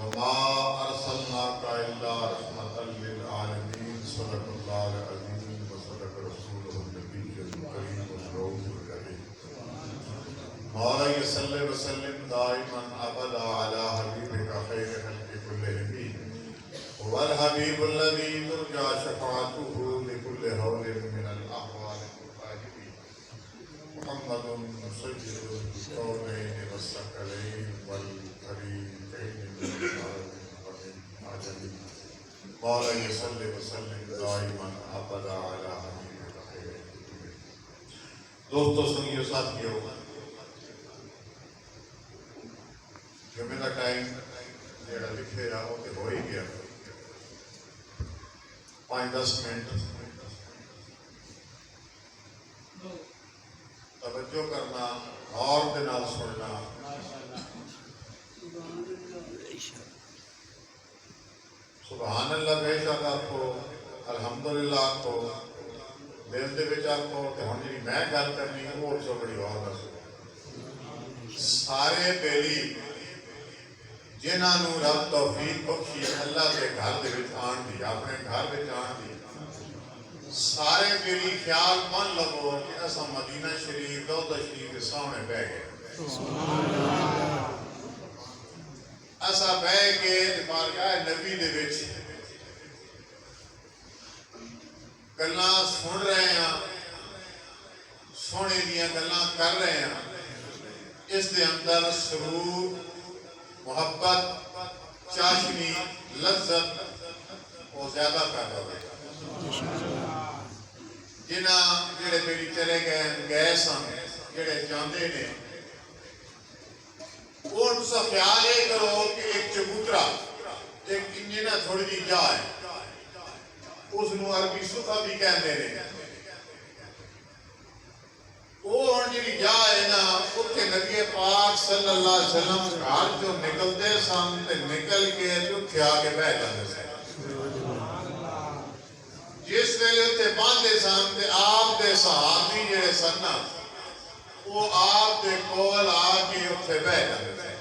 وما ارسلناک الا رحمۃ للعالمین صدق اللہ العظیم وصدق رسولہ النبی الکریم الرؤوف الرحیم مولا صلی وسلم دائما ابدا علی حبیبک خیر خلق کلہم والحبیب الذی ترجى شفاعته لكل هول من الاحوال الطاهرين محمد سید الكونین والثقلین والفریقین من العالمین والعجمین مولا صلی وسلم دائما ابدا علی حبیبک خیر خلق کلہم۔ دوستو سنگیو ساتھیو، جمعہ کا ٹائم جڑا لکھے رہا وہ تو ہو ہی گیا، 5-10 منٹ توجہ کرنا، غور کے نال سننا، سبحان اللہ بے شک آکھو، الحمدللہ آکھو، دل دے وچ آکھو تے ہن جڑی میں گل کرنی وہ اس تو بڑی اور دسو۔ سارے بیلی جنہاں نوں رب توفیق بخشی اللہ کے گھر دے وچ آن دی، اپنے گھر وچ آن دی، سارے میری خیال من لگو کہ اساں مدینہ شریف روضہ شریف کے سامنے بہ گئے، اساں بہ کے بارگاہ نبی دے وچ گلاں سن رہے ہیں، سونے دیاں گلاں کر رہے ہیں، اس دے اندر سرور، محبت، چاشنی، لذت وہ زیادہ پیدا ہوئے۔ جنہاں جڑے میری چلے گئے سن، جڑے جاندے نے، وہ ان سے خیال یہ کرو کہ ایک چبوترا، ایک انجنہ تھوڑی جی جائے، اس نو عربی صفحہ بھی کہندے نے، وہ جڑی جائے نا اتنے نبی پاک صلی اللہ علیہ وسلم گھر جو نکلتے سن تے نکل کے اتنے آ کے بہ جاندے سن، جس ویلے اتنے باندھے سن تے آپ دے صحابی جڑے سن نا وہ آپ دے کول آ کے اتنے بہ جاندے سن،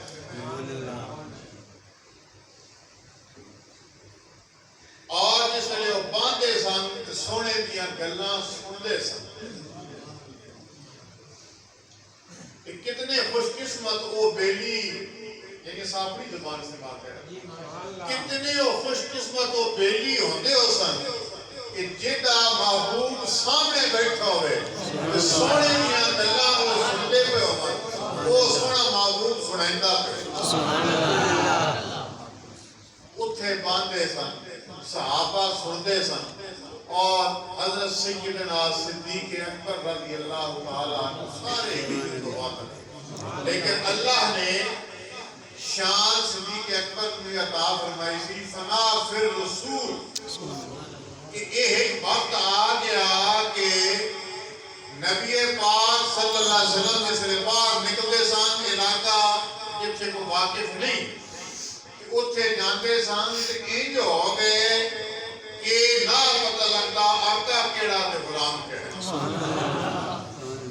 اور جس ویلے وہ باندھے سن تے سونے دیاں گلاں سندے سن۔ کتنے خوش قسمت وہ بیلی، لیکن صاحب اپنی زبان سے بات ہے، کتنے وہ خوش قسمت وہ بیلی ہوندے ہو سن کہ جیدہ محبوب سامنے بیٹھا ہوئے، سونے دیاں گلاں وہ سنتے پہ ہوئے، وہ سونا محبوب سنائندہ پہ، اتھے باندھے سن، صحابہ سنتے سن، اور حضرت سیدنا صدیق اکبر رضی اللہ تعالیٰ عنہ سارے ہی دعا کرتے، لیکن اللہ نے شان صدیق اکبر میں عطا فرمائی سی فنا فر رسول کہ ایک وقت آ گیا کہ نبی پاک صلی اللہ علیہ وسلم کے سرے پاک نکلے سان علاقہ جب سے کو واقف نہیں کہ اتھے جانتے سان کہ انج ہو گئے کہ نہ پتہ لگتا آقا کیڑا تے غلام کیڑا،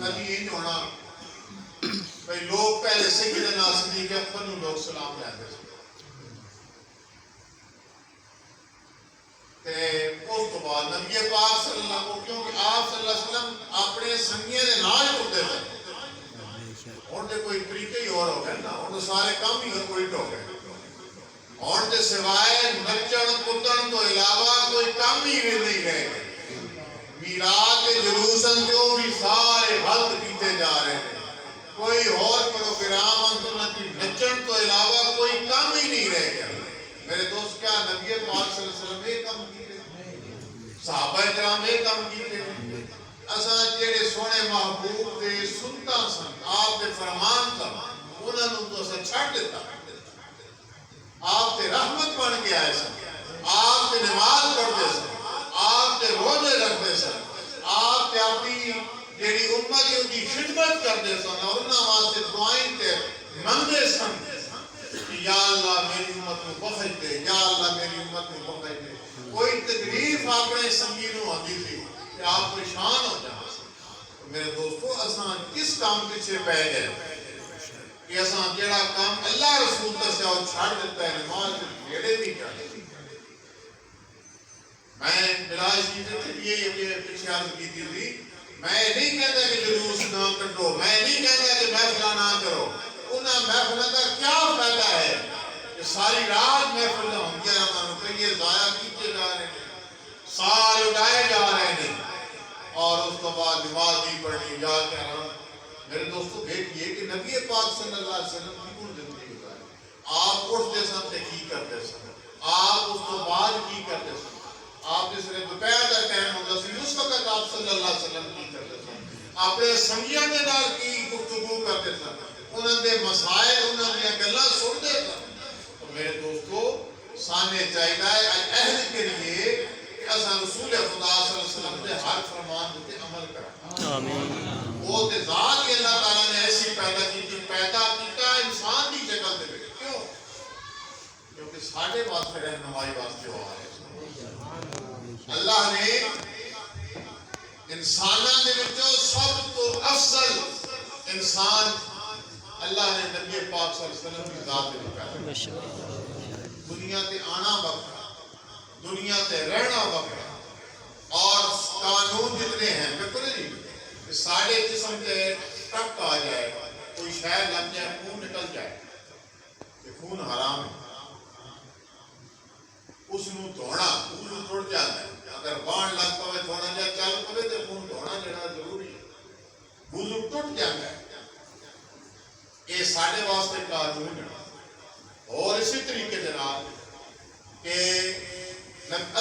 کبھی انج ہونا بھئی لوگ پہلے سیدنا صدیق اکبر نوں لوگ سلام لیندے سن، تے اس تو بعد نبی پاک صلی اللہ علیہ وسلم، کیونکہ آپ صلی اللہ علیہ وسلم اپنے سنگیاں دے نال ٹرتے سن، ہن تے کوئی طریقے ہی اور ہو گئے نا، ہن سارے کام ہی الٹ ہو گئے، ہن تے سوائے نچن کدن تو علاوہ کوئی کام ہی نہیں رہے گئے، میلاد کے جلوسن جو بھی سارے غلط کیتے جا رہے ہیں، کوئی اور پروگرام انتونتی نچن تو علاوہ کوئی کام ہی نہیں رہ گیا۔ میرے دوست کیا نبی پاک صلی اللہ علیہ وسلم ایک کام کیتے، صحابہ کرام ایک کام کیتے، اساں جڑے سونے محبوب دے سنتا سن، آپ دے فرمان سن، انہاں نوں تو اساں چھڈ دیتا، آپ تے رحمت بن کے آئے سن، آپ تے نماز پڑھتے سن، آپ تے روزے رکھتے سن، آپ تے اپنی جیڑی امت ان کی خدمت کرتے سن، اور انہاں واسطے دعائیں تے منگتے سن کہ یا اللہ میری امت کو بخش دے، یا اللہ میری امت کو بخش دے۔ کوئی تکلیف اپنے سنگی نوں آندی تھی کہ آپ پریشان ہو جاتے، میرے دوستو اساں کس کام پیچھے پہ گئے؟ کہ اساں جڑا کام اللہ رسول دسیا وہ چھڑ دیتا ہے، نماز نیڑے بھی کر میں بلال جی سے یہ پیچھے عرض کی تھی میں نہیں کہتا کہ جلوس نہ کٹو، میں نہیں کہتا کہ محفل نہ کرو، انہاں محفلوں کا کیا فائدہ ہے کہ ساری رات محفل ہوں گے، روپیے ضائع کیتے جا رہے ہیں، سال اڑائے جا رہے ہیں، اور اس کو بعد نماز نہیں پڑھنی یا کہہ رہا ہوں۔ میرے دوستو دیکھئے کہ نبی پاک صلی اللہ علیہ وسلم کی کون زندگی گزاری، آپ اٹھتے سن تے کی کرتے سن، آپ اس کو بعد کی کرتے سن، آپ جس نے دوپہر کا ٹائم ہوتا سی اس وقت آپ صلی اللہ علیہ وسلم کی کرتے سن، اپنے سنگیاں دے نال کی گفتگو کرتے سن، انہاں دے مسائل انہاں دے گلاں سنتے سن۔ تو میرے دوستو سامنے چاہیے عہد کے لیے کہ اساں رسول خدا صلی اللہ علیہ وسلم دے ہر فرمان تے عمل کریں۔ آمین۔ وہ تے ذات ہی اللہ تعالیٰ نے ایسی پیدا کی تھی، پیدا کیتا انسان دی شکل دے وچ، کیوں؟ کیونکہ ساڈے واسطے رہنمائی واسطے ہو رہے اللہ نے انساناں دے وچوں سب تو افضل انسان اللہ نے نبی پاک صلی اللہ علیہ وسلم کی ذات میں پیدا، دنیا تے آنا وقت، دنیا تے رہنا وقت، اور قانون جتنے ہیں بالکل نہیں کہ ساڑھے جسم تے ٹک آ جائے، کوئی شہر لگ جائے، خون نکل جائے، کہ خون حرام ہے، اس نو دھونا، خون ٹوڑ جاتا ہے، اگر بان لگ پوے دھونا جائے چل پوے تو خون دھونا جڑا ضروری ہے، وضو ٹوٹ جاتا ہے۔ یہ ساڑھے واسطے قانون ہے، اور اسی طریقے جناب کہ